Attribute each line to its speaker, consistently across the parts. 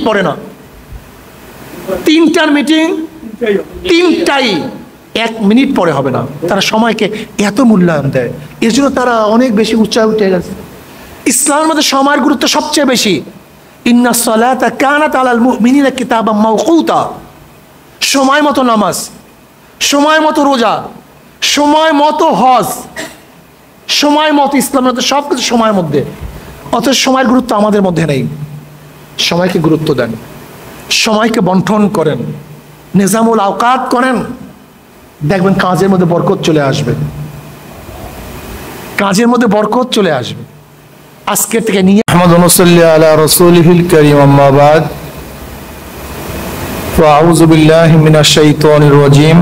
Speaker 1: পড়ে না, 3টার meeting 3টাই 1 minute পরে হবে না। তারা সময়কে এত মূল্যায়ন দেয়, এর জন্য তারা অনেক বেশি উচ্চায় উঠে গেছে। ইসলামের মধ্যে সময়ের গুরুত্ব সবচেয়ে বেশি। ইন্নাস সালাতা কানাত আলাল মুমিনিনা কিতাবাম মাওকুতা, সময় মতো নামাজ, সময় মতো রোজা, সময় মতো হজ, সময় মতো ইসলামের মধ্যে সব কিছু সময়ের মধ্যে। অথচ সময়ের গুরুত্ব আমাদের মধ্যে নেই। সময়কে গুরুত্ব দেন, সময়কে বন্টন করেন, নিজামুল আওকাত করেন, দেখবেন কাজের মধ্যে বরকত চলে আসবে, কাজের মধ্যে বরকত চলে আসবে। আজকের থেকে নিয়ে
Speaker 2: আহমদুন সাল্লি আলা রাসূলিহিল কারীম, আম্মা বাদ, ফাআউযু বিল্লাহি মিনাশ শাইতানির রাজীম,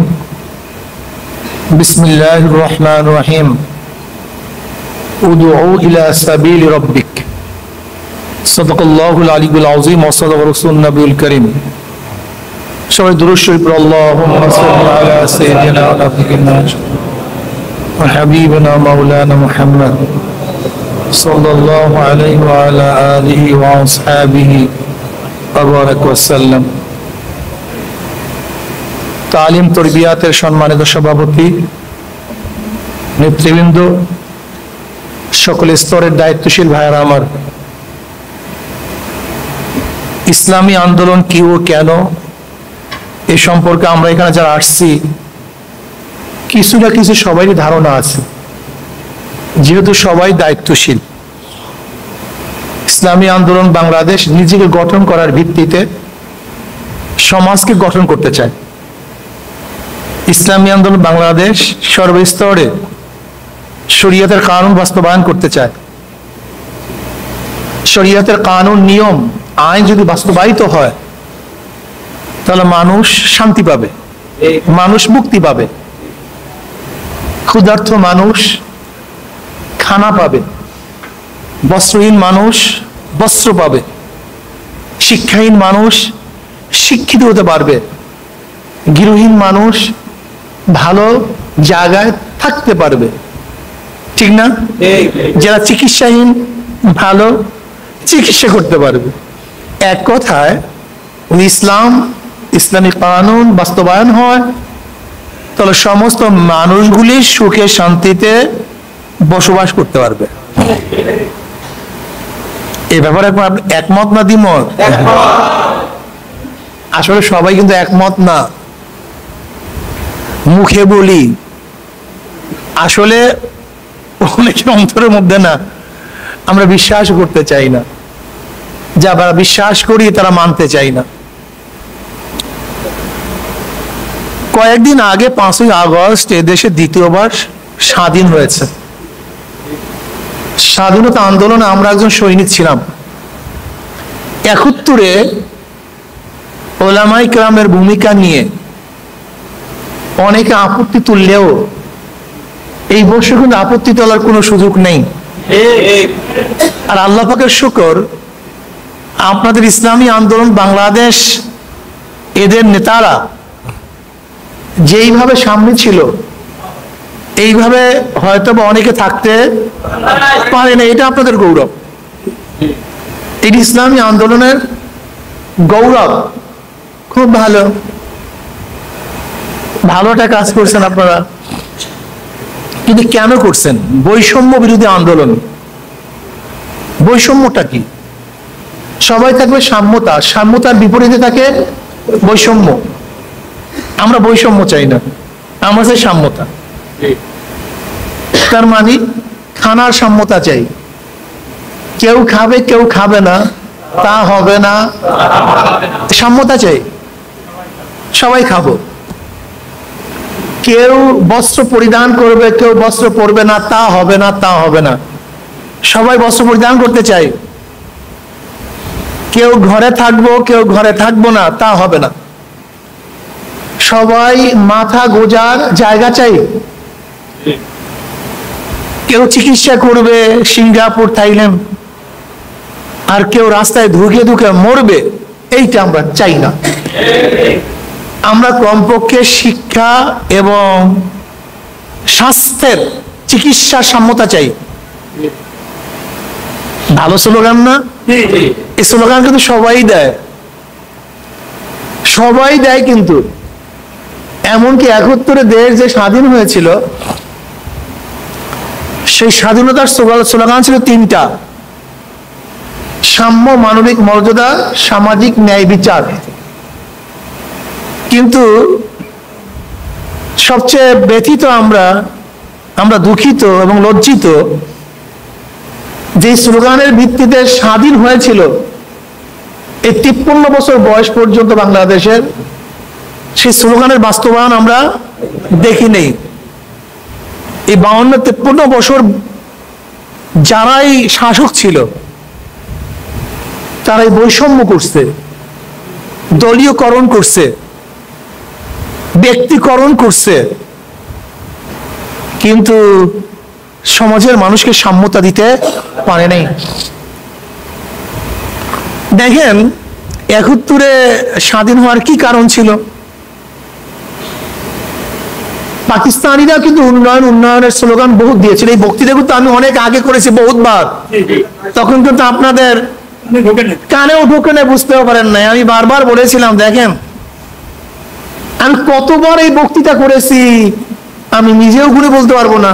Speaker 2: বিসমিল্লাহির রহমানির রহিম, উদউ ইলা সাবিলি রাব্বিক, সাদাকাল্লাহুল আলিয়্যুল আযীম ওয়া সাদাকা রাসূলুন নবিয়ুল কারীম। সবাই দুরূদ শরীফ পড়ো। আল্লাহুম্মা সাল্লি আলা সাইয়্যিদিনা ওয়া নাবিয়িনা ওয়া হাবিবিনা মাওলানা মুহাম্মদ সাল্লাল্লাহু আলাইহি ওয়া আলা আলিহি ওয়া আসহাবিহি ওয়া বারাক ওয়া সাল্লাম। তালিম তরবিয়াতের সম্মানিত সভাপতি, নেতৃবৃন্দ, সকল স্তরের দায়িত্বশীল ভাইয়েরা আমার, ইসলামী আন্দোলন কি ও কেন এ সম্পর্কে আমরা এখানে যারা আসছি কিছু না কিছু সবারই ধারণা আছে, যেহেতু সবাই দায়িত্বশীল। ইসলামী আন্দোলন বাংলাদেশ নিজেকে গঠন করার ভিত্তিতে সমাজকে গঠন করতে চায়। ইসলামী আন্দোলন বাংলাদেশ সর্বস্তরে শরীয়তের কানুন বাস্তবায়ন করতে চায়। শরীয়তের কানুন, নিয়ম, আইন যদি বাস্তবায়িত হয় তাহলে মানুষ শান্তি পাবে, মানুষ মুক্তি পাবে, ক্ষুধার্ত মানুষ খানা পাবে, বস্ত্রহীন মানুষ বস্ত্র পাবে, শিক্ষাহীন মানুষ শিক্ষিত হতে পারবে, গৃহহীন মানুষ ভালো জায়গায় থাকতে পারবে, ঠিক না? যারা চিকিৎসাহীন ভালো চিকিৎসা করতে পারবে। এক কথায় ইসলামী কানুন বাস্তবায়ন হয় তাহলে সমস্ত মানুষগুলি সুখে শান্তিতে বসবাস করতে পারবে। এ ব্যাপারে একমত না দ্বিমত? আসলে সবাই কিন্তু একমত না, মুখে বলি, আসলে অনেকের অন্তরের মধ্যে না, আমরা বিশ্বাস করতে চাই না, যারা বিশ্বাস করি তারা মানতে চাই না। কয়েকদিন আগে 5ই আগস্ট এদেশে দ্বিতীয়বার স্বাধীন হয়েছে। স্বাধীনতা আন্দোলনে আমরা একজন সৈনিক ছিলাম। 71-এ ওলামায়ে কেরামের ভূমিকা নিয়ে অনেকে আপত্তি তুললেও এই বছর কিন্তু আপত্তি তোলার কোনো সুযোগ নেই। আর আল্লাহ পাকের শুকর, আপনাদের ইসলামী আন্দোলন বাংলাদেশ এদের নেতারা যেইভাবে সামনে ছিল এইভাবে হয়তো বা অনেকে থাকতে পারে না। এটা আপনাদের গৌরব, এটি ইসলামী আন্দোলনের গৌরব। খুব ভালো, ভালোটা কাজ করছেন আপনারা। কিন্তু কেন করছেন? বৈষম্য বিরোধী আন্দোলন। বৈষম্যটা কি? সবাই থাকবে সাম্যতা, সাম্যতার বিপরীতে থাকে বৈষম্য। আমরা বৈষম্য চাই না, আমরা চাই সাম্যতা। তার মানে খানার সাম্যতা চাই। কেউ খাবে কেউ খাবে না তা হবে না, সাম্যতা চাই, সবাই খাবো। কেউ বস্ত্র পরিধান করবে কেউ বস্ত্র পরবে না তা হবে না, তা হবে না, সবাই বস্ত্র পরিধান করতে চাই। কেউ ঘরে থাকবো কেউ ঘরে থাকবো না তা হবে না, সবাই মাথা গোজার জায়গা চাই। কেউ চিকিৎসা করবে সিঙ্গাপুর থাইল্যান্ড, আর কেউ রাস্তায় ধুকে ধুকে মরবে, এইটা আমরা চাই না। আমরা কমপক্ষে শিক্ষা এবং স্বাস্থ্যের চিকিৎসার সাম্যতা চাই। ভালো স্লোগান না? এই স্লোগান কিন্তু সবাই দেয়, সবাই দেয়, কিন্তু এমনকি 71-এ দেশ যে স্বাধীন হয়েছিল, সেই স্বাধীনতার স্লোগান ছিল 3টা: সাম্য, মানবিক মর্যাদা, সামাজিক ন্যায় বিচার। কিন্তু সবচেয়ে ব্যথিত আমরা দুঃখিত এবং লজ্জিত, যে স্লোগানের ভিত্তিতে স্বাধীন হয়েছিল এই 53 বছর বয়স পর্যন্ত বাংলাদেশের, সেই স্লোগানের বাস্তবায়ন আমরা দেখি নেই। এই 52-53 বছর যারাই শাসক ছিল, তারাই বৈষম্য করছে, দলীয়করণ করছে, ব্যক্তিকরণ করছে, কিন্তু সমাজের মানুষকে সাম্যতা দিতে পারে নাই। দেখেন 71-এ স্বাধীন হওয়ার কি কারণ ছিল? পাকিস্তানিরা কিন্তু উন্নয়নের স্লোগান বহুত দিয়েছিল। এই বক্তৃতা কিন্তু আমি অনেক আগে করেছি, বহুতবার। তখন কিন্তু আপনাদের কানেও ঢোকে না, বুঝতেও পারেন নাই। আমি বারবার বলেছিলাম, দেখেন আমি কতবার এই বক্তৃতা করেছি আমি নিজেও ঘুরে বলতে পারবো না,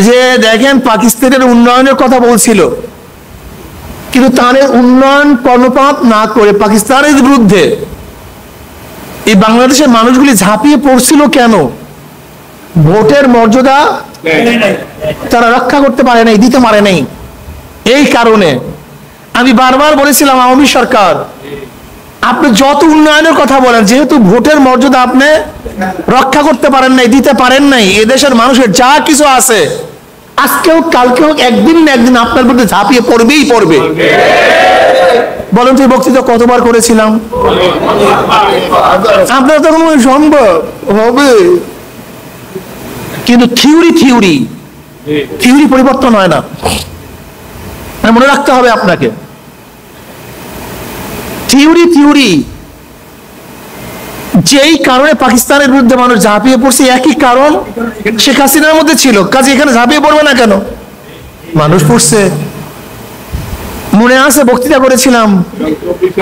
Speaker 2: যে দেখেন পাকিস্তানের উন্নয়নের কথা বলছিল, কিন্তু তাদের উন্নয়ন কর্ণপাত না করে পাকিস্তানের বিরুদ্ধে এই বাংলাদেশের মানুষগুলি ঝাঁপিয়ে পড়ছিল কেন? ভোটের মর্যাদা তারা রক্ষা করতে পারে নাই, দিতে পারে নাই। এই কারণে আমি বারবার বলেছিলাম, আওয়ামী সরকার আপনি যত উন্নয়নের কথা বলেন, যেহেতু ভোটের মর্যাদা আপনি রক্ষা করতে পারেন নাই, দিতে পারেন নাই, এদেশের মানুষের যা কিছু আছে আজকে হোক কালকে হোক একদিন না একদিন আপনার বিরুদ্ধে ঝাঁপিয়ে পড়বেই পড়বে। বলেন তো এই বক্তৃতা কতবার করেছিলাম? আপনার তখন সম্ভব হবে, কিন্তু থিওরি পরিবর্তন হয় না, মনে রাখতে হবে আপনাকে। থিওরি যেই কারণে পাকিস্তানের বিরুদ্ধে মানুষ ঝাঁপিয়ে পড়ছে, একই কারণ শেখ হাসিনার মধ্যে ছিল, কাজে এখানে ঝাঁপিয়ে পড়বে না কেন? মানুষ পড়ছে। মনে আছে বক্তৃতা করেছিলাম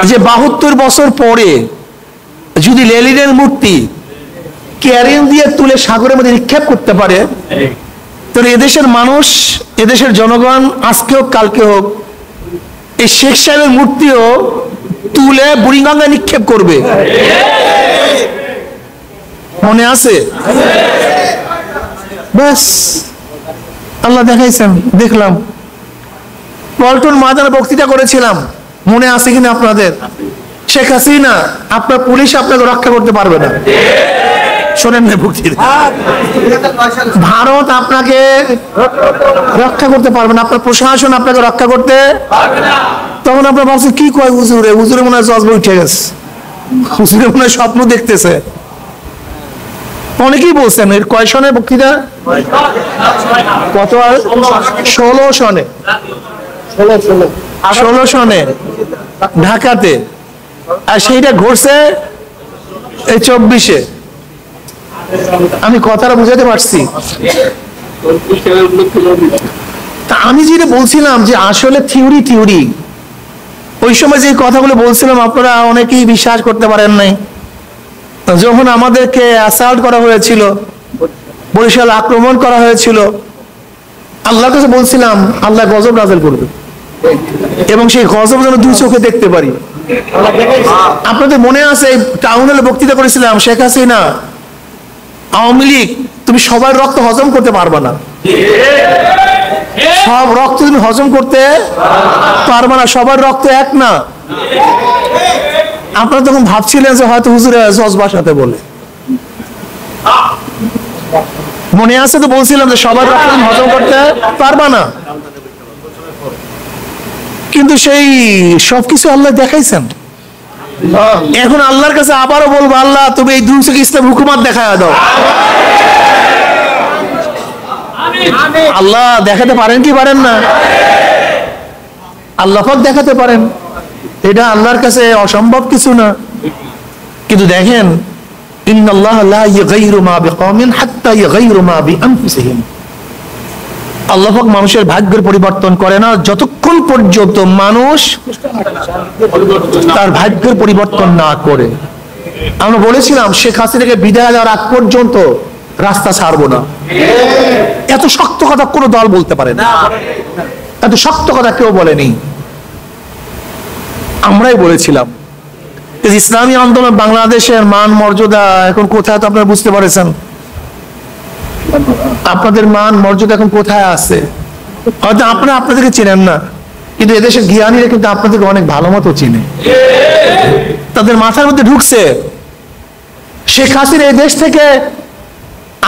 Speaker 2: যে 72 বছর পরে যদি লেনিনের মূর্তি ক্যারিং দিয়ে তুলে সাগরের মধ্যে নিক্ষেপ করতে পারে, তাহলে এদেশের মানুষ, এদেশের জনগণ আজকে হোক কালকে হোক এই শেখ সাহেবের মূর্তিও তুলে বুড়িগঙ্গায় নিক্ষেপ করবে। মনে আছে? ব্যাস আল্লাহ দেখাইছেন, দেখলাম। পল্টন ময়দানে বক্তৃতা করেছিলাম, মনে আছে কিনা আপনাদের? শেখ হাসিনা আপনার পুলিশ আপনাকে রক্ষা করতে পারবে না। শোনেন না বক্তৃতা? ভারত আপনাকে রক্ষা করতে পারবে না, আপনার প্রশাসন আপনাকে রক্ষা করতে পারবে না। তখন আপনার ভাবছেন কি কয় হুজুরে মনে হয় জজবা উঠে গেছে, হুজুরে মনে হয় স্বপ্ন দেখতেছে। অনেকেই বলছেন। এর কয় সনে বক্তৃতা? কত? 16 সনে, 16 সনে ঢাকাতে, আর সেইটা ঘটছে এই 24-এ। আমি কথাটা বুঝাতে পারছি? তা আমি যেটা বলছিলাম যে আসলে থিওরি ওই সময় যে কথাগুলো বলছিলাম আপনারা অনেকেই বিশ্বাস করতে পারেন নাই। যখন আমাদেরকে অ্যাসাল্ট করা হয়েছিল, বরিশাল আক্রমণ করা হয়েছিল, আল্লাহর কাছে বলছিলাম আল্লাহ গজব নাযিল করবে, এবং সেই গজব যেন 2 চোখে দেখতে পারি। আপনাদের মনে আছে টাউন হলে বক্তৃতা করেছিলাম, শেখ হাসিনা আওয়ামী লীগ তুমি সবার রক্ত হজম করতে পারবে না, সব রক্ত তুমি হজম করতে পারবে না, সবার রক্ত এক না। আপনারা তখন ভাবছিলেন যে হয়তো হুজুরে জজবার সাথে বলে। মনে আছে তো বলছিলাম যে সবার রক্ত তুমি হজম করতে পারবা না, কিন্তু সেই সবকিছু আল্লাহ দেখাইছেন। এখন আল্লাহর কাছে আবারও বলবো, আল্লাহ তুমি এই 2 চোখে ইসলাম হুকুমাত দেখায় দাও। আল্লাহ দেখাতে পারেন কি পারেন না? আল্লাহ পাক দেখাতে পারেন, এটা আল্লাহর কাছে অসম্ভব কিছু না। কিন্তু দেখেন, ইন্নাল্লাহ লা ইউগাইরু মা বিকওমিন হাত্তা ইউগাইরু মা বিআনফুসিহিম। আল্লাহ পাক মানুষের ভাগ্যের পরিবর্তন করে না যতক্ষণ পর্যন্ত মানুষ তার ভাগ্যের পরিবর্তন না করে। আমরা বলেছিলাম শেখ হাসিনাকে বিদায় দেওয়ার আগ পর্যন্ত রাস্তা ছাড়বো না। এত শক্ত কথা কোনো দল বলতে পারে না, এত শক্ত কথা কেউ বলেনি। আমরাই বলেছিলাম ইসলামী আন্দোলন বাংলাদেশের মান মর্যাদা এখন কোথায়, তো আপনারা বুঝতে পারেছেন। আপনাদের মান মর্যাদা এখন কোথায় আছে? হয়তো আপনারা আপনাদেরকে চেনেন না, কিন্তু এদেশের জ্ঞানীরা কিন্তু আপনাদেরকে অনেক ভালো মতো চিনে। তাদের মাথার মধ্যে ঢুকছে শেখ হাসিনা এই দেশ থেকে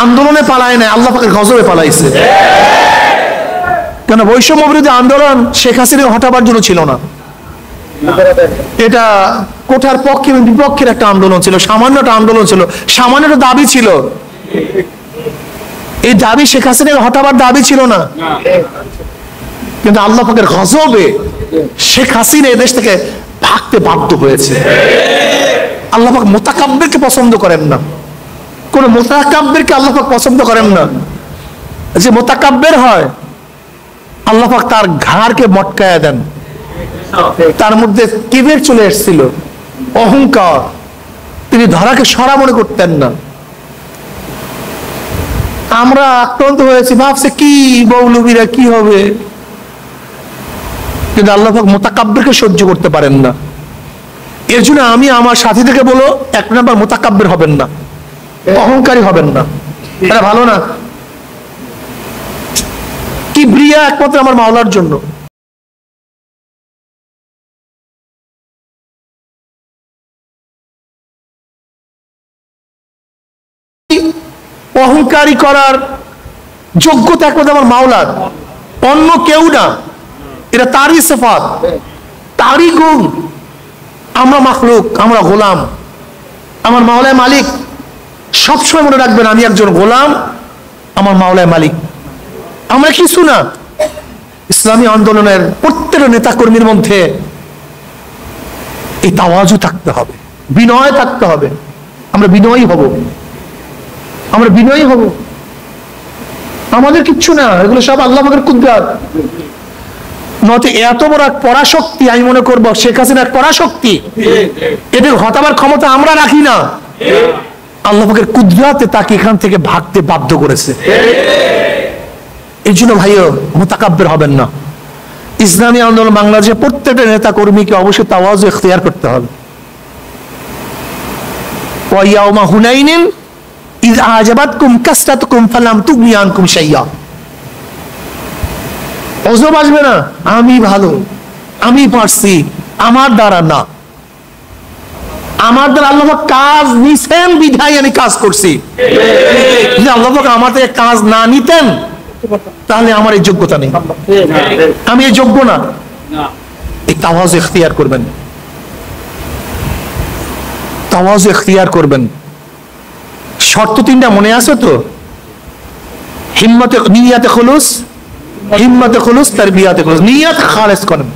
Speaker 2: আন্দোলনে পালায় না, আল্লাহ পাকের গজবে পালাইছে। কেন? বৈষম্য বিরোধী আন্দোলন শেখ হাসিনা হটাবার জন্য ছিল না, এটা কোঠার পক্ষে এবং বিপক্ষের একটা আন্দোলন ছিল, সামান্য একটা আন্দোলন ছিল, সামান্য একটা দাবি ছিল। এই দাবি শেখ হাসিনাকে হটাবার দাবি ছিল না, কিন্তু আল্লাহ পাকের গজবে শেখ হাসিনা এই দেশ থেকে ভাগতে বাধ্য হয়েছে। আল্লাহ পাক মুতাকাব্বিরকে পছন্দ করেন না, কোন মুতাকাব্বিরকে আল্লাহ পাক পছন্দ করেন না। যে মুতাকাব্বির হয় আল্লাহ পাক তার ঘাড়কে মটকায়া দেন। তার মধ্যে কিবের চলে এসেছিল, অহংকার, তিনি ধরাকে সরা মনে করতেন না। আমরা আক্রান্ত হয়েছি, ভাবছে কি মৌলবীরা কি হবে, কিন্তু আল্লাহ পাক মুতাকাব্বিরকে সহ্য করতে পারেন না। এর জন্য আমি আমার সাথীদেরকে বলো, এক নাম্বার মুতাকাব্বির হবেন না, অহংকারী হবেন না, এটা ভালো না। কিবরিয়া একমাত্র আমার মাওলার জন্য। অহংকারী করার যোগ্যতা একমাত্র আমার মাওলার, অন্য কেউ না। এটা তারই সিফাত, তারই গুণ। আমরা মাখলুক, আমরা গোলাম, আমার মাওলায় মালিক। সবসময় মনে রাখবেন আমি একজন গোলাম, আমার মাওলায় মালিক, আমরা কিছু না। ইসলামী আন্দোলনের প্রত্যেকটা নেতা কর্মীর মধ্যে এই তাওয়াজু থাকতে হবে, বিনয় থাকতে হবে। আমরা বিনয়ী হব, আমরা বিনয়ী হব। আমাদের কিচ্ছু না, এগুলো সব আল্লাহ পাকের কুদরত। নয়তো এত বড় এক পরাশক্তি আমি মনে করবো শেখ হাসিনা এক পরাশক্তি, এদের হটাবার ক্ষমতা আমরা রাখি না। আল্লাহ পাকের কুদরতে তাকে এখান থেকে ভাগতে বাধ্য করেছে। এই জন্য ভাইও মুতাকাব্বির হবেন না। ইসলামী আন্দোলন বাংলাদেশের প্রত্যেকটা নেতা কর্মীকে অবশ্যই তাওয়াজু ইখতিয়ার করতে হবে। ওয়া ইয়াউমা হুনাইনিন ইয আজাবাতকুম কাসরাতুকুম ফালাম তুগনি আনকুম শাইয়্যা। অজব আসবে না, আমি ভালো, আমি পারছি, আমার দ্বারা না। আমার দ্বারা আল্লাহ কাজ নিছেন বিধায় আমি কাজ করছি। যদি আল্লাহ আমার থেকে কাজ না নিতেন তাহলে আমার এই যোগ্যতা নেই, আমি এই যোগ্য না। এই তাওয়াজু ইখতিয়ার করবেন, তাওয়াজু ইখতিয়ার করবেন। শর্ত তিনটা মনে আছে তো? হিম্মতে, নিয়াতে খুলুস, হিম্মতে খুলুস, তারবিয়াতে খুলুস। নিয়াত খালেস করেন,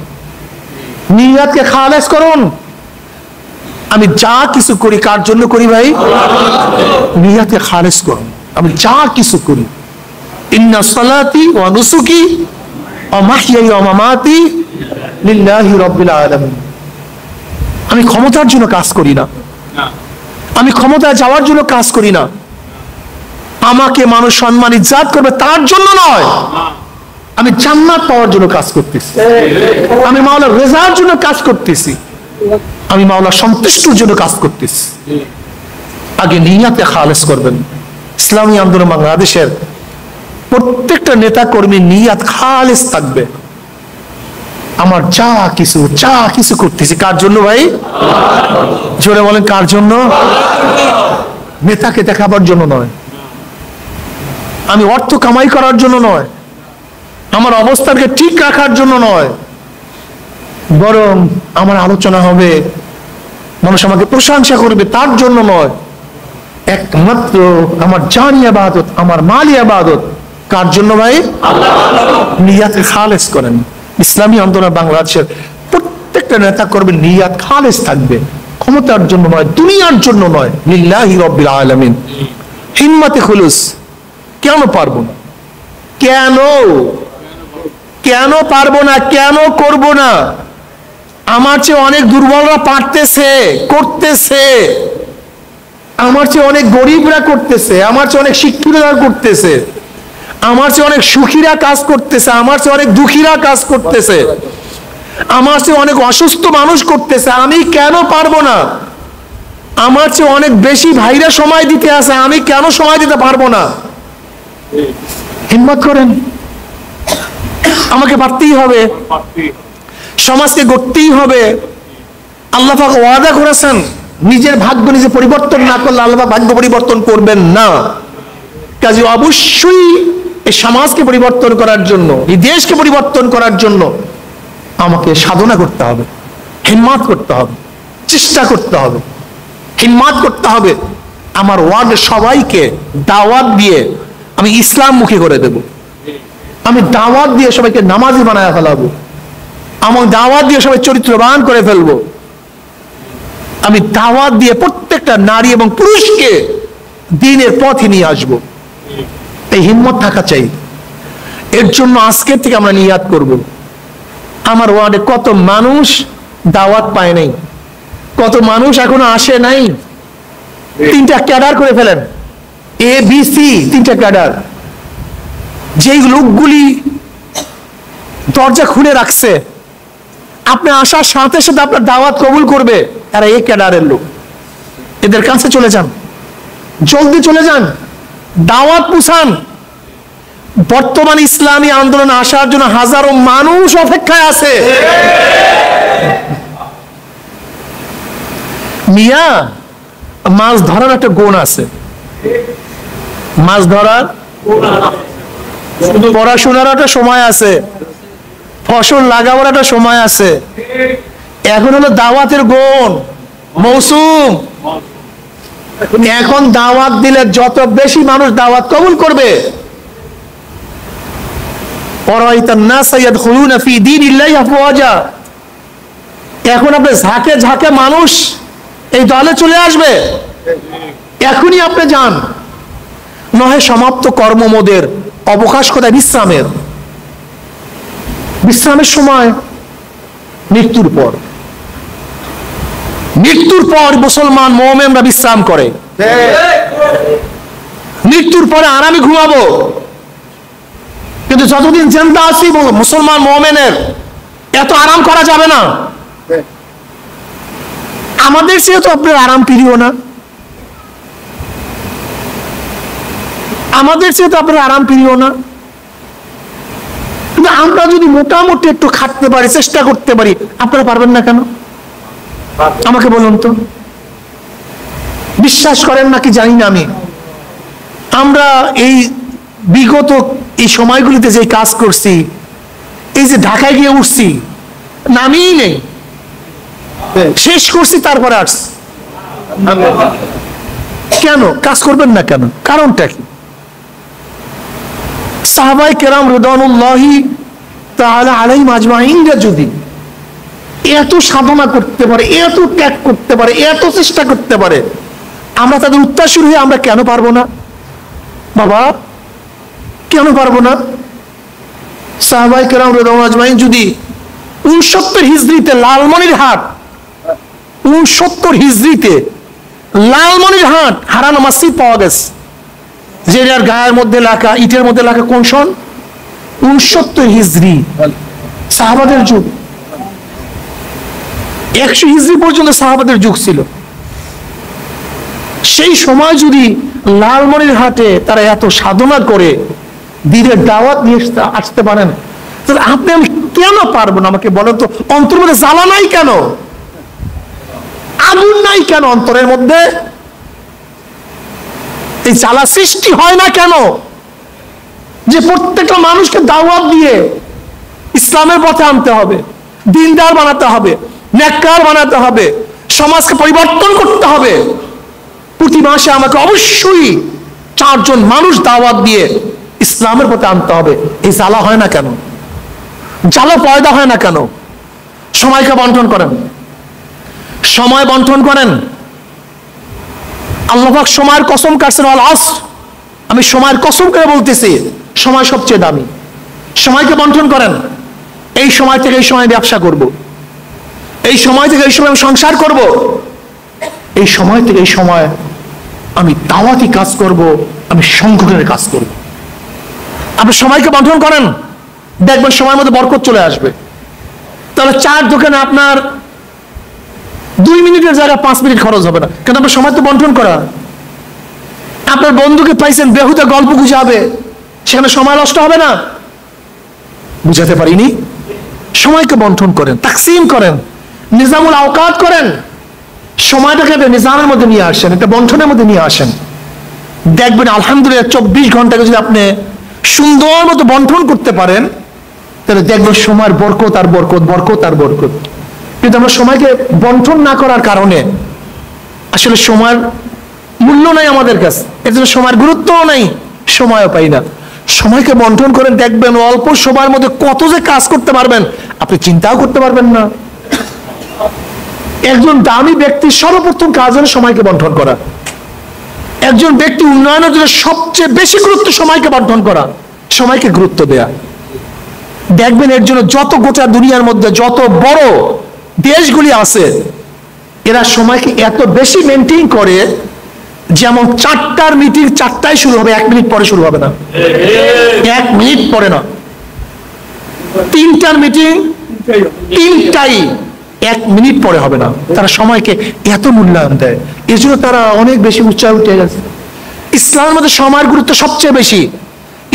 Speaker 2: নিয়াতকে খালেস করুন। আমি যা কিছু করি কার জন্য করি ভাই? নিয়াতকে খালেস করুন। আমি যা কিছু করি, ইন্না সালাতি ওয়া নুসুকি ওয়া মাহইয়াই ওয়া মামাতি লিল্লাহি রাব্বিল আলামিন। আমি ক্ষমতার জন্য কাজ করি না, আমি ক্ষমতায় যাওয়ার জন্য কাজ করি না। আমাকে মানুষ সম্মান ইজ্জত করবে তার জন্য নয়, আমি জান্নাত পাওয়ার জন্য কাজ করতেছি, আমি মাওলার রেজার জন্য কাজ করতেছি, আমি মাওলার সন্তুষ্টির জন্য কাজ করতেছি। আগে নিয়াতে খালেস করবেন। ইসলামী আন্দোলন বাংলাদেশের প্রত্যেকটা নেতা কর্মী নিয়াত খালেস থাকবে। আমার যা কিছু করতেছি কার জন্য ভাই? জোরে বলেন, কার জন্য? নেতাকে দেখাবার জন্য নয়, আমি অর্থ কামাই করার জন্য নয়, আমার অবস্থানকে ঠিক রাখার জন্য নয়, বরং আমার আলোচনা হবে, মানুষ আমাকে প্রশংসা করবে তার জন্য নয়। একমাত্র আমার জানি ইবাদত, আমার মালি ইবাদত কার জন্য ভাই? নিয়াতে খালেস করেন। ইসলামী আন্দোলন বাংলাদেশের প্রত্যেকটা নেতা করবে নিয়াত খালেস থাকবে, ক্ষমতার জন্য নয়, দুনিয়ার জন্য নয়, লিল্লাহি রাব্বিল আলামিন। হিম্মতে খুলুস, কেন পারবো না?
Speaker 1: কেন কেন পারবো না, কেন করব না? আমার চেয়ে অনেক দুর্বলরা পারতেছে, করতেছে। আমার চেয়ে অনেক গরিবরা করতেছে, আমার চেয়ে অনেক শিক্ষিতরা করতেছে, আমার চেয়ে অনেক সুখীরা কাজ করতেছে, আমার চেয়ে অনেক দুঃখীরা কাজ করতেছে, আমার চেয়ে অনেক অসুস্থ মানুষ করতেছে। আমি কেন পারবো না? আমার চেয়ে অনেক বেশি ভাইরা সময় দিতে আছে, আমি কেন সময় দিতে পারবো না? হিম্মত করেন, আমাকে পারতেই হবে, সমাজকে গড়তেই হবে। আল্লাহ পাক ওয়াদা করেছেন, নিজের ভাগ্য নিজে পরিবর্তন না করলে আল্লাহ পাক ভাগ্য পরিবর্তন করবেন না। কাজে অবশ্যই এই সমাজকে পরিবর্তন করার জন্য, এই দেশকে পরিবর্তন করার জন্য আমাকে সাধনা করতে হবে, হিম্মত করতে হবে, চেষ্টা করতে হবে, হিম্মত করতে হবে। আমার ওয়ার্ডের সবাইকে দাওয়াত দিয়ে আমি ইসলামমুখী করে দেব। আমি দাওয়াত দিয়ে সবাইকে নামাজি বানায় ফেলাবো, আমার দাওয়াত দিয়ে সবাই চরিত্রবান করে ফেলবো। আমি দাওয়াত দিয়ে প্রত্যেকটা নারী এবং পুরুষকে দ্বীনের পথে নিয়ে আসবো। এই হিম্মত থাকা চাই। এর জন্য আজকের থেকে আমরা নিয়াত করব। আমার ওয়ার্ডে কত মানুষ দাওয়াত পায় নাই, কত মানুষ এখনো আসে নাই। 3টা ক্যাডার করে ফেলেন, ABC 3টা ক্যাডার। যেই লোকগুলি দরজা খুলে রাখছে, আপনি আসার সাথে সাথে আপনার দাওয়াত কবুল করবে, এরা এই ক্যাডারের লোক। এদের কাছে চলে যান, জলদি চলে যান, দাওয়াত পুছান। বর্তমান ইসলামী আন্দোলন আসার জন্য হাজারো মানুষ অপেক্ষায় আছে। মিয়া, মাছ ধরার একটা গুণ আছে, মাছ ধরার, পড়াশোনার একটা সময় আছে, ফসল লাগাবার একটা সময় আছে। এখন হলো দাওয়াতের গুণ, মৌসুম। এখন দাওয়াত দিলে যত বেশি মানুষ দাওয়াত কবুল করবে, এখন আপনি ঝাঁকে ঝাঁকে মানুষ এই দলে চলে আসবে। এখনই আপনি যান, নহে সমাপ্ত কর্মমোদের, অবকাশ কোথায়? বিশ্রামের। বিশ্রামের সময় মৃত্যুর পর। মৃত্যুর পর মুসলমান মুমিনরা বিশ্রাম করে। মৃত্যুর পরে আরামে ঘুমাবো, কিন্তু যতদিন জিন্দা আছি মুসলমান মুমিনের এত আরাম করা যাবে না। আমাদের চেয়ে তো আপনার আরাম প্রিয় না, আমাদের চেয়ে তো আপনার আরাম প্রিয় না। কিন্তু আমরা যদি মোটামুটি একটু খাটতে পারি, চেষ্টা করতে পারি, আপনারা পারবেন না কেন? আমাকে বলুন তো। বিশ্বাস করেন নাকি জানি না আমি, আমরা এই বিগত এই সময়গুলিতে যে কাজ করছি, এই যে ঢাকায় গিয়ে উঠছি, নামিই নেই, শেষ করছি তারপরে আসছি। কেন কাজ করবেন না কেন? কারণটা কি? সাহাবায়ে কেরাম রিদওয়ানুল্লাহি তাআলা আলাইহিম আজমাইনরা যদি এত সাধনা করতে পারে, এত ত্যাগ করতে পারে, এত চেষ্টা করতে পারে, আমরা তাদের উত্তরসূরি হয়ে আমরা কেন পারবো না? বাবা, কেন পারবো না? সাহাবায়ে কেরাম রিদওয়ানুল্লাহি আজমাইন যদি 69 হিজরিতে লালমনিরহাট, 69 হিজরিতে লালমনিরহাট হারানো মসজিদ পাওয়া গেছে, যেটার গায়ের মধ্যে লেখা, ইটের মধ্যে লেখা কোন সন? 69 হিজরি, সাহাবাদের যুগ। 100 হিজরি পর্যন্ত সাহাবাদের যুগ ছিল। সেই সময় যদি লালমনিরহাটে তারা এত সাধনা করে দ্বীনের দাওয়াত নিয়ে আসতে পারেন, তাহলে আপনি আমি কেন পারবো না? আমাকে বলেন তো, অন্তরের মধ্যে জ্বালা নাই কেন? আগুন নাই কেন অন্তরের মধ্যে? এই জ্বালা সৃষ্টি হয় না কেন? যে প্রত্যেকটা মানুষকে দাওয়াত দিয়ে ইসলামের পথে আনতে হবে, দিনদার বানাতে হবে, নেককার বানাতে হবে, সমাজকে পরিবর্তন করতে হবে। প্রতি মাসে আমাকে অবশ্যই 4 জন মানুষ দাওয়াত দিয়ে ইসলামের পথে আনতে হবে। এই জ্বালা হয় না কেন? জ্বালা পয়দা হয় না কেন? সময়কে বন্টন করেন, সময় বন্টন করেন। আল্লাহ পাক সময়ের কসম কাটছেন, আল আসর। আমি সময়ের কসম করে বলতেছি, সময় সবচেয়ে দামি। সময়কে বন্টন করেন। এই সময় থেকে এই সময় ব্যবসা করব, এই সময় থেকে এই সময় আমি সংসার করব, এই সময় থেকে এই সময় আমি দাওয়াতি কাজ করব, আমি সংগঠনের কাজ করব। আপনি সময়কে বন্টন করেন, দেখবেন সময়ের মধ্যে বরকত চলে আসবে। তাহলে চার দোকানে আপনার 2 মিনিটের জায়গায় 5 মিনিট খরচ হবে না, কেন আপনার সময় তো বন্টন করা। আপনার বন্ধুকে পাইছেন বেহুদা গল্প গুজাবে, সেখানে সময় নষ্ট হবে না। বুঝাতে পারিনি? সময়কে বন্টন করেন, তাকসিম করেন, নিজামুল আওকাত করেন। সময়টাকে নিজামের মধ্যে নিয়ে আসেন, একটা বন্টনের মধ্যে নিয়ে আসেন। দেখবেন আলহামদুলিল্লাহ 24 ঘন্টাকে যদি আপনি সুন্দর মতো বন্টন করতে পারেন, তাহলে দেখবেন সময়ের বরকত আর বরকত, বরকত আর বরকত। কিন্তু আমরা সময়কে বন্টন না করার কারণে আসলে সময়ের মূল্য নাই আমাদের কাছে, এর জন্য সময়ের গুরুত্বও নাই, সময়ও পাই না। সময়কে বন্টন করে দেখবেন অল্প সময়ের মধ্যে কত যে কাজ করতে পারবেন আপনি চিন্তাও করতে পারবেন না। একজন দামি ব্যক্তির সর্বপ্রথম কাজ হলো সময়কে বন্টন করা। একজন ব্যক্তি উন্নয়নের জন্য সবচেয়ে বেশি গুরুত্ব সময়কে বন্টন করা, সময়কে গুরুত্ব দেয়া। দেখবেন এর জন্য যত গোটা দুনিয়ার মধ্যে যত বড় দেশগুলি আছে, এরা সময়কে এত বেশি মেনটেন করে, যেমন 4টার মিটিং 4টায় শুরু হবে, 1 মিনিট পরে শুরু হবে না, 1 মিনিট পরে না। 3টার মিটিং 3টাই 1 মিনিট পরে হবে না। তারা সময়কে এত মূল্যায়ন দেয়, এর জন্য তারা অনেক বেশি উচ্চায় উঠে গেছে। ইসলামের মধ্যে সময়ের গুরুত্ব সবচেয়ে বেশি।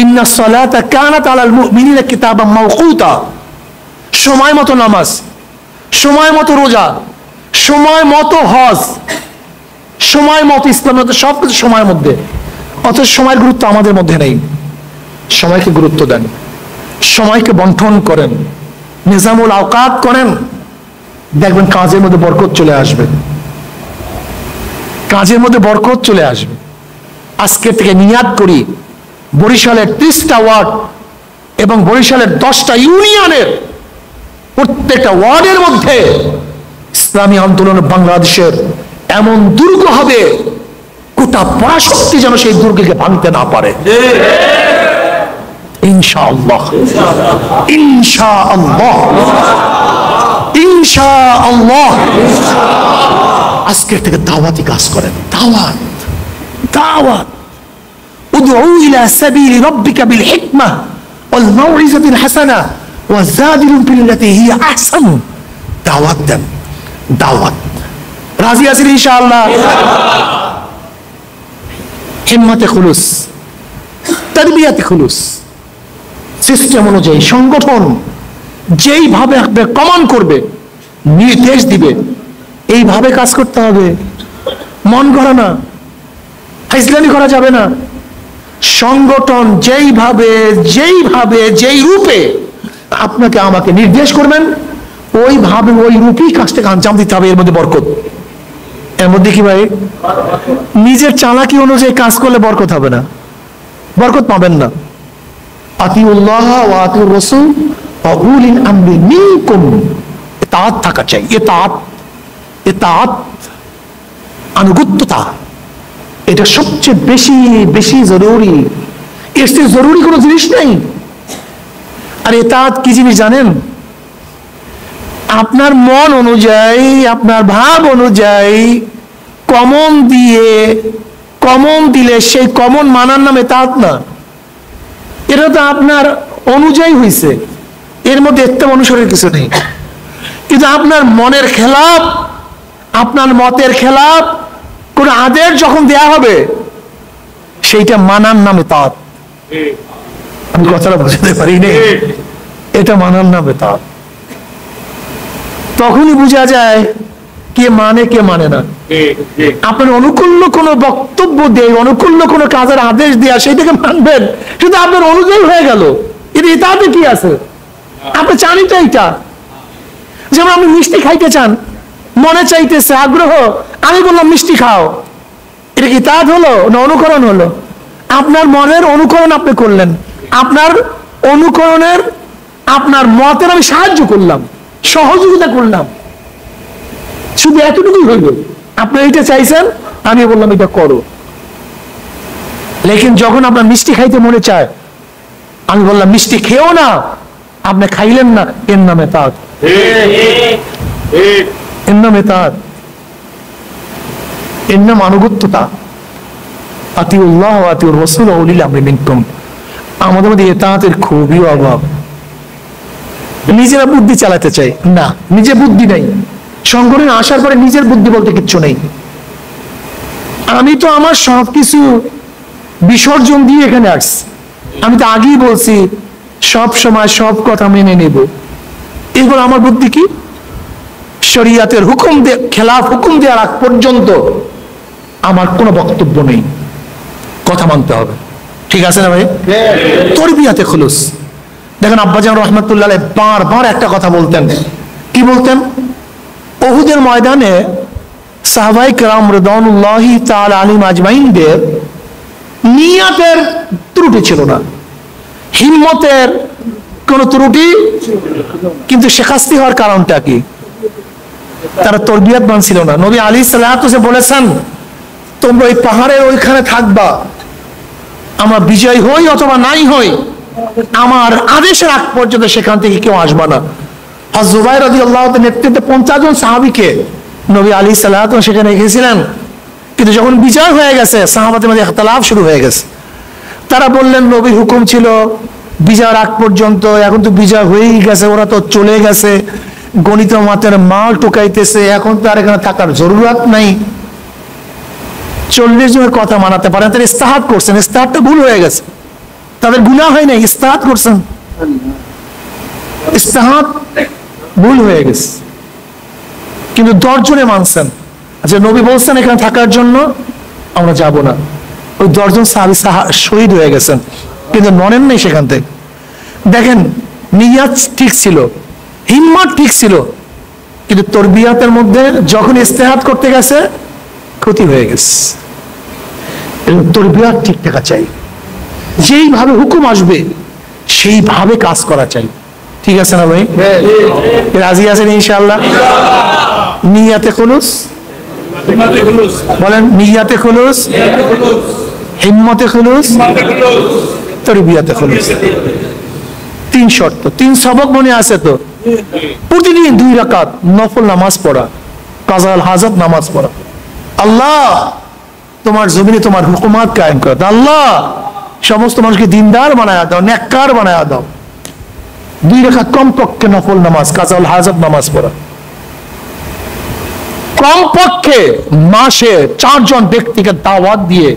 Speaker 1: ইন্নাস সালাতা কানাত আলাল মুমিনিনা কিতাবাম মাওকুতা। সময় মতো নামাজ, সময় মতো রোজা, সময় মতো হজ, সময় মতো ইসলামের মধ্যে সবকিছু সময়ের মধ্যে। অথচ সময়ের গুরুত্ব আমাদের মধ্যে নেই। সময়কে গুরুত্ব দেন, সময়কে বন্টন করেন, নিজামুল আওকাত করেন, দেখবেন কাজের মধ্যে বরকত চলে আসবে, কাজের মধ্যে বরকত চলে আসবে। আজকে থেকে নিয়াত করি, বরিশালের 30টা ওয়ার্ড এবং বরিশালের 10টা ইউনিয়নের প্রত্যেকটা ওয়ার্ডের মধ্যে ইসলামী আন্দোলন বাংলাদেশের এমন দুর্গ হবে, গোটা পরাশক্তি যেন সেই দুর্গকে ভাঙতে না পারে। ইনশাআল্লাহ, ইনশাআল্লাহ, ইনশাআল্লাহ। আজকের থেকে দাওয়াতি কাজ করেন, দাওয়াত, দাওয়াত। উদউ ইলা সাবিলি রাব্বিকা বিল হিকমা ওয়াল মাউইযাতিল হাসানা ওয়াযাদিলুম বিল্লাতী হিয়া আহসান। দাওয়াত দেন, দাওয়াত। রাজি আছেন ইনশাআল্লাহ? হিম্মতে খুলুস, তারবিয়াতে খুলুস, সিস্টেম অনুযায়ী সংগঠন যেইভাবে কমান্ড করবে, নির্দেশ দিবে, এইভাবে কাজ করতে হবে। মন করা না, ফাইজলামি করা যাবে না। সংগঠন যেইভাবে যেইভাবে যেই রূপে আপনাকে আমাকে নির্দেশ করবেন, ওইভাবে ওই রূপেই কাজটাকে আঞ্জাম দিতে হবে। এর মধ্যে বরকত, এর মধ্যে কি ভাই? নিজের চালাকি অনুযায়ী কাজ করলে বরকত হবে না, বরকত পাবেন না। আতিউল্লাহ ওয়া আতিউর রাসূল ওয়া উলিল আমরি মিনকুম, ইতাআত থাকা চাই। ইতাআত, ইতাআত, আনুগত্যতা, এটা সবচেয়ে বেশি বেশি জরুরি। এর চেয়ে জরুরি কোনো জিনিস নেই। আর ইতাআত কি জিনিস জানেন? আপনার মন অনুযায়ী, আপনার ভাব অনুযায়ী কমন দিয়ে, কমন দিলে সেই কমন মানার নাম ইতাআত না। এটা তো আপনার অনুযায়ী হয়েছে, এর মধ্যে একটা অনুসরণের কিছু নেই। কিন্তু আপনার মনের খেলাফ, আপনার মতের খেলাফ কোন আদেশ যখন দেয়া হবে, সেইটা মানার নাম ইতাআত। আমি কথাটা বুঝতে পারি না, এটা মানার নাম ইতাআত। তখনই বোঝা যায় কে মানে কে মানে না। আপনার অনুকূল্য কোনো বক্তব্য দেয়, অনুকূল্য কোনো কাজের আদেশ দেয়া, সেইটাকে মানবেন, শুধু আপনার অনুযায়ী হয়ে গেল। এটা ইতাআতে কি আছে? আপনি চানই তো এইটা। যেমন আপনি মিষ্টি খাইতে চান, মনে চাইতেছে, আগ্রহ, আমি বললাম মিষ্টি খাও, এটা কি ইতাআত হলো না অনুকরণ হলো? আপনার মনের অনুকরণ আপনি করলেন, আপনার অনুকরণের, আপনার মতের আমি সাহায্য করলাম, সহযোগিতা করলাম, শুধু এতটুকুই হইল। আপনি এটা চাইছেন, আমি বললাম এটা করো। লেকিন যখন আপনার মিষ্টি খাইতে মনে চায়,
Speaker 2: আমি বললাম মিষ্টি খেও না, আপনি খাইলেন না, এর নাম এতাআত, এর নাম এতাআত, এর নাম আনুগত্যতা। আতিউল্লাহ ওয়া আতিউর রাসূল ওয়া উলিল আমরি মিনকুম। আমাদের মধ্যে এতাআতের খুবই অভাব। নিজেরা বুদ্ধি চালাতে চাই না, নিজে বুদ্ধি নাই। সংগঠনে আসার পরে নিজের বুদ্ধি বলতে কিচ্ছু নেই। আমি তো আমার সবকিছু বিসর্জন দিয়ে এখানে আসছি। আমি তো আগেই বলছি সব সময় সব কথা মেনে নেব। এরপর আমার বুদ্ধি কি? শরিয়াতের হুকুম খেলাফ হুকুম দেওয়ার আগ পর্যন্ত আমার কোনো বক্তব্য নেই, কথা মানতে হবে। ঠিক আছে না ভাই? তরবিয়াতে খুলুস। দেখেন আব্বাজান রহমাতুল্লাহ আলাইহি বারবার একটা কথা বলতেন। কি বলতেন? উহুদের ময়দানে সাহাবায়ে কেরাম রিদওয়ানুল্লাহি তাআলা আলাইহিম আজমাইনদের নিয়তের ত্রুটি ছিল না, হিম্মতের কোন ত্রুটি, কিন্তু শেখাস্তি হওয়ার কারণটা কি? তারা তরবিয়াত মানছিল না। নবী আলাইহিস সালাতু বলেছেন, তোমরা ওই পাহাড়ের ওইখানে থাকবা, আমরা বিজয় হই অথবা নাই হই, আমার আদেশের আগ পর্যন্ত সেখান থেকে কেউ আসবা না। হযরত জুবাইর রাদিয়াল্লাহু তাআলার নেতৃত্বে 50 জন সাহাবীকে নবী আলাইহিস সালাতু সেখানে রেখেছিলেন। কিন্তু যখন বিজয় হয়ে গেছে, সাহাবাদের মধ্যে ইখতিলাফ শুরু হয়ে গেছে। তারা বললেন নবীর হুকুম ছিল বিজয়ের আগ পর্যন্ত, এখন তো বিজয় হয়েই গেছে, ওরা তো চলে গেছে, গণিত মাতের মাল টোকাইতেছে, এখন তো আর এখানে থাকার জরুরত নাই। 40 জনের কথা মানাতে পারেন, তারা ইস্তেহাদ করছেন, ইস্তেহাদটা ভুল হয়ে গেছে, তাদের গুনাহ হয় নাই, ইস্তেহাদ করছেন, ইস্তেহাদ ভুল হয়ে গেছে। কিন্তু 10 জনে মানছেন যে নবী বলছেন এখানে থাকার জন্য, আমরা যাব না। ওই 10 জন সাহাবী শহীদ হয়ে গেছেন, কিন্তু নড়েন নাই সেখান থেকে। দেখেন নিয়াত ঠিক ছিল, হিম্মত ঠিক ছিল, কিন্তু তরবিয়াতের মধ্যে যখন ইস্তেহাদ করতে গেছে ক্ষতি হয়ে গেছে। তরবিয়াত ঠিক থাকা চাই, যেইভাবে হুকুম আসবে সেইভাবে কাজ করা চাই। ঠিক আছে না ভাই? রাজি আছেন ইনশাআল্লাহ? নিয়াতে খুলুস বলেন, নিয়াতে খুলুস, হিম্মতে খুলুস, তরবিয়াতে খুলুস। 3 শর্ত, 3 সবক মনে আছে তো? প্রতিদিন 2 রাকাত নফল নামাজ পড়া, কাযাল হাজাত নামাজ পড়া। আল্লাহ তোমার জমিনে তোমার হুকুমাত কায়েম করে দাও, আল্লাহ সমস্ত মানুষকে দিনদার বানায়া দাও, নেককার বানায়া দাও। 2 রাকাত কমপক্ষে নফল নামাজ, কাযাল হাজাত নামাজ পড়া। কমপক্ষে মাসে 4 জন ব্যক্তিকে দাওয়াত দিয়ে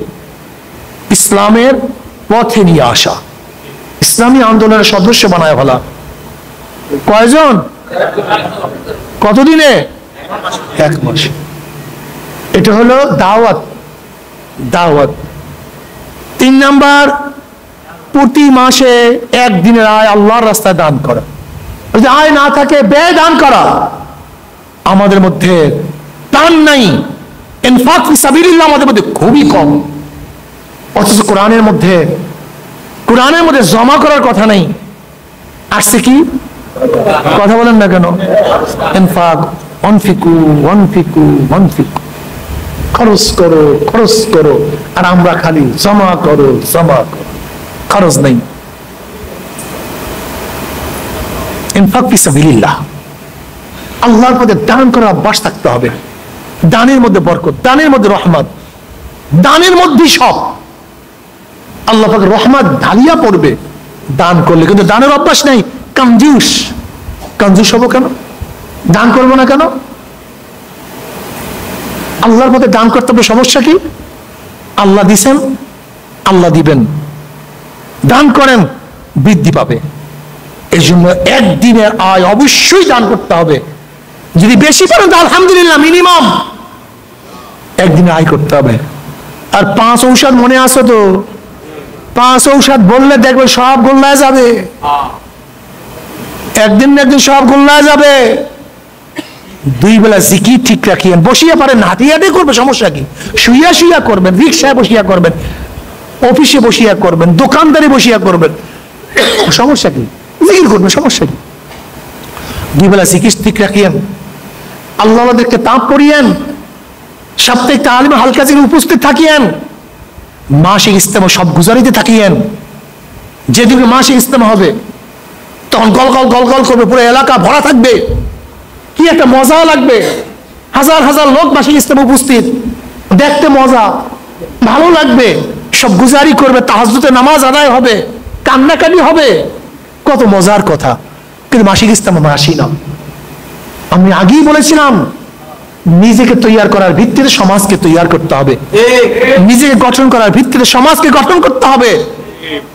Speaker 2: ইসলামের পথে নিয়ে আসা, ইসলামী আন্দোলনের সদস্য বানায় ফেলা। কয়জন? কতদিনে? 1 মাসে। এটা হলো দাওয়াত। দাওয়াত। 3 নাম্বার, প্রতি মাসে 1 দিনের আয় আল্লাহর রাস্তায় দান করা। যদি আয় না থাকে ব্যয় দান করা। আমাদের মধ্যে দান নাই, ইনফাক ফি সাবিলিল্লাহ আমাদের মধ্যে খুবই কম। অথচ কোরআনের মধ্যে জমা করার কথা নাই, আসছে কি? কথা বলেন না কেন? ইনফাক, অনফিকু অনফিকু অনফিকু, খরচ করো খরচ করো, আর আমরা খালি জমা করো জমা করো, খরচ নাই। ইনফাক ফি সাবিলিল্লাহ, আল্লাহর পথে দান করার অভ্যাস থাকতে হবে। দানের মধ্যে বরকত, দানের মধ্যে রহমত, দানের মধ্যেই সব। আল্লাহ পাকের রহমত ঢালিয়া পড়বে দান করলে। কিন্তু দানের অভ্যাস নাই, কঞ্জুস। কঞ্জুস হবো কেন? দান করবো না কেন? আল্লাহর পথে দান করতে হবে। সমস্যা কি? আল্লাহ দিছেন, আল্লাহ দিবেন। দান করেন, বৃদ্ধি পাবে। এই জন্য 1 দিনের আয় অবশ্যই দান করতে হবে। যদি বেশি পারেন তো আলহামদুলিল্লাহ, মিনিমাম 1 দিনে আয় করতে হবে। আর 5 ঔষধ মনে আছে তো? 5 ঔষধ বললে দেখবে সব গোল্লায় যাবে, একদিন না একদিন সব গোল্লায় যাবে। 2 বেলা জিকির ঠিক রাখিয়েন, বসিয়া পারেন হাঁটিয়ে হাঁটিয়ে করবে, সমস্যা কি? শুইয়া শুইয়া করবেন, রিক্সায় বসিয়া করবেন, অফিসে বসিয়া করবেন, দোকানদারি বসিয়া করবেন, সমস্যা কি? জিকির করবেন, সমস্যা কি? 2 বেলা জিকির ঠিক রাখিয়েন, আল্লাহ আমাদেরকে তাপ করিয়েন, সাপ্তাহিক তালিমে হালকা জিকির উপস্থিত থাকিয়েন, মাসিক ইস্তেমা সব গুজারিতে থাকিয়েন।
Speaker 1: যেদিকে মাসে ইজতেমা হবে তখন গল গল গল গল করবে, পুরো এলাকা ভরা থাকবে, কি একটা মজা লাগবে। হাজার হাজার লোক মাসে ইজতেমা উপস্থিত, দেখতে মজা, ভালো লাগবে। সব গুজারি করবে, তাহাজ্জুদের নামাজ আদায় হবে, কান্নাকাটি হবে, কত মজার কথা। কিন্তু মাসিক ইজতেমা আমরা আসি না। আমি আগেই বলেছিলাম, নিজেকে তৈয়ার করার ভিত্তিতে সমাজকে তৈয়ার করতে হবে, নিজেকে গঠন করার ভিত্তিতে সমাজকে গঠন করতে হবে।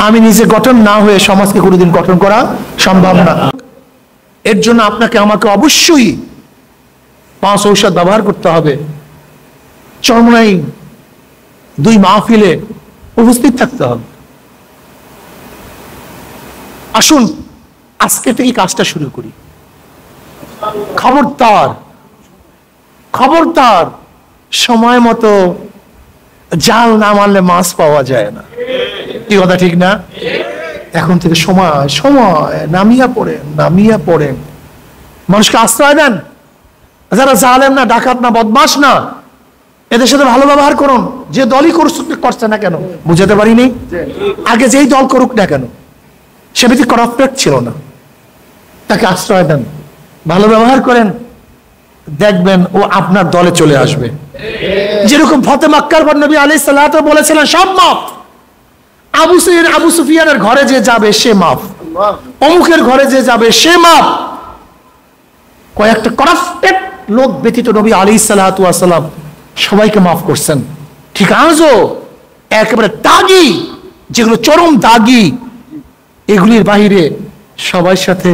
Speaker 1: আমি নিজে গঠন না হয়ে সমাজকে কোনোদিন গঠন করা সম্ভব না। এর জন্য আপনাকে আমাকে অবশ্যই 5 ঔষধ ব্যবহার করতে হবে। চরমনাই 2 মাহফিলে উপস্থিত থাকতে হবে। আসুন আজকে থেকে কাজটা শুরু করি। খবরদার খবরদার, সময় মতো জাল না মারলে মাছ পাওয়া যায় না। কি কথা ঠিক না? এখন থেকে সময় সময় নামিয়া পড়েন, মানুষকে আশ্রয় দেন। যারা জালেম না, ডাকাত না, বদমাশ না, এদের সাথে ভালো ব্যবহার করুন। যে দলই করছে না কেন, বুঝাতে পারিনি, আগে যেই দল করুক না কেন, সে ব্যক্তি করাপ্টেড ছিল না, তাকে আশ্রয় দেন, ভালো ব্যবহার করেন, দেখবেন ও আপনার দলে চলে আসবে। যেরকম ফতে মক্কার পর নবী আলাইহিস সালাতু বলেছিলেন সব মাফ। আবু সুফিয়ানের ঘরে যে যাবে সে মাফ, অমুকের ঘরে যে যাবে সে মাফ। কয়েকটা করাপ্টেড লোক ব্যতীত নবী আলাইহিস সালাতু ওয়াসালাম সবাইকে মাফ করছেন। ঠিক আজও একেবারে দাগী, যেগুলো চরম দাগী, এগুলির বাহিরে সবার সাথে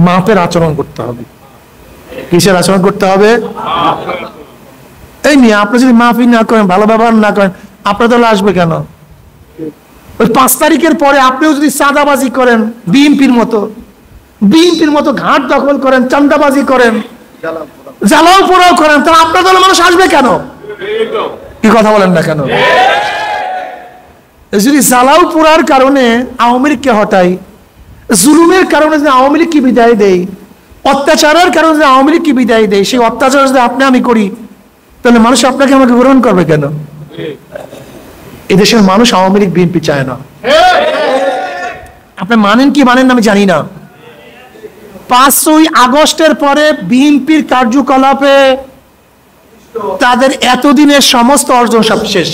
Speaker 1: মাপের আচরণ করতে হবে। কিসের আচরণ করতে হবে? এই নিয়ে আপনি যদি মাফি না করেন, ভালো ব্যবহার না করেন, আপনার দলে আসবে কেন? ওই 5 তারিখের পরে আপনিও যদি চাঁদাবাজি করেন, বিএনপির মতো ঘাট দখল করেন, চাঁদাবাজি করেন, জ্বালাও পোড়াও করেন, তাহলে আপনার দলে মানুষ আসবে কেন? কি কথা বলেন না কেন? যদি জ্বালাও পোড়ার কারণে আওয়ামী লীগকে হটাই, জুলুমের কারণে যদি আওয়ামী লীগ কি বিদায় দেয়, অত্যাচারের কারণে যদি আওয়ামী লীগ কি বিদায় দেয়, সেই অত্যাচার যদি আপনি আমি করি, তাহলে মানুষ আপনাকে আমাকে গ্রহণ করবে কেন? এদেশের মানুষ আওয়ামী লীগ বিএনপি চায় না। আপনি মানেন কি মানেন না আমি জানি না। 5ই আগস্টের পরে বিএনপির কার্যকলাপে তাদের এতদিনের সমস্ত অর্জন সব শেষ।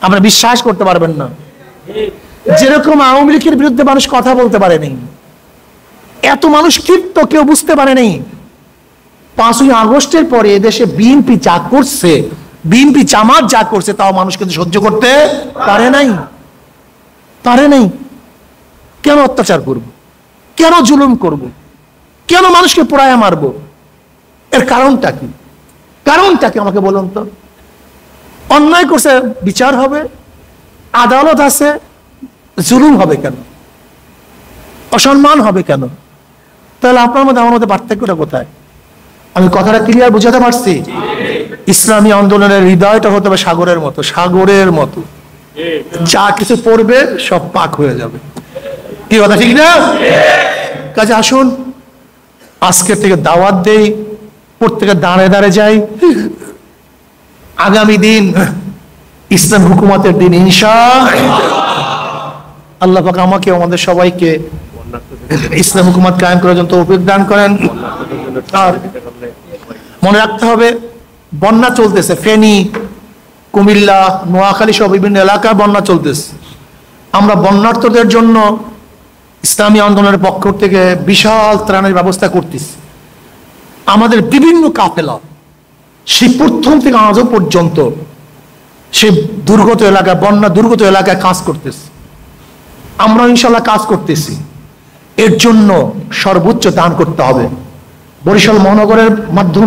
Speaker 1: আপনারা বিশ্বাস করতে পারবেন না, যেরকম আওয়ামী লীগের বিরুদ্ধে মানুষ কথা বলতে পারেনি, এত মানুষ ক্ষিপ্ত কেউ বুঝতে পারেনি। 5ই আগস্টের পরে এদেশে বিএনপি যা করছে, বিএনপি জামাত যা করছে, তাও মানুষ কিন্তু সহ্য করতে পারে নাই। কেন অত্যাচার করব, কেন জুলুম করব, কেন মানুষকে পোড়ায়া মারবো? এর কারণটা কি আমাকে বলুন তো। অন্যায় করছে, বিচার হবে, আদালত আছে, জুলুম হবে কেন, অসম্মান হবে কেন? তাহলে আপনার মধ্যে আমার মধ্যে পার্থক্যটা কোথায়? আমি কথাটা ক্লিয়ার বুঝাতে পারছি? ইসলামী আন্দোলনের হৃদয়টা হতে হবে সাগরের মতো, যা কিছু পড়বে সব পাক হয়ে যাবে। কি কথা ঠিক না? কাজে আসুন আজকের থেকে দাওয়াত দেই, প্রত্যেকে দাঁড়ে যাই। আগামী দিন ইসলাম হুকুমতের দিন, ইনশাআল্লাহ পাক আমাকে আমাদের সবাইকে ইসলাম হুকুমত কায়েম করার জন্য তৌফিক দান করেন। আর মনে রাখতে হবে, বন্যা চলতেছে, ফেনী, কুমিল্লা, নোয়াখালী সহ বিভিন্ন এলাকায় বন্যা চলতেছে। আমরা বন্যার্থদের জন্য ইসলামী আন্দোলনের পক্ষ থেকে বিশাল ত্রাণের ব্যবস্থা করতেছি। আমাদের বিভিন্ন কাফেলা সেই প্রথম থেকে আজও পর্যন্ত সেই দুর্গত এলাকায়, বন্যা দুর্গত এলাকায় কাজ করতেছে। আমরা ইনশাল্লাহ কাজ করতেছি। এর জন্য সর্বোচ্চ দান করতে হবে। বরিশাল মহানগরের মাধ্যমে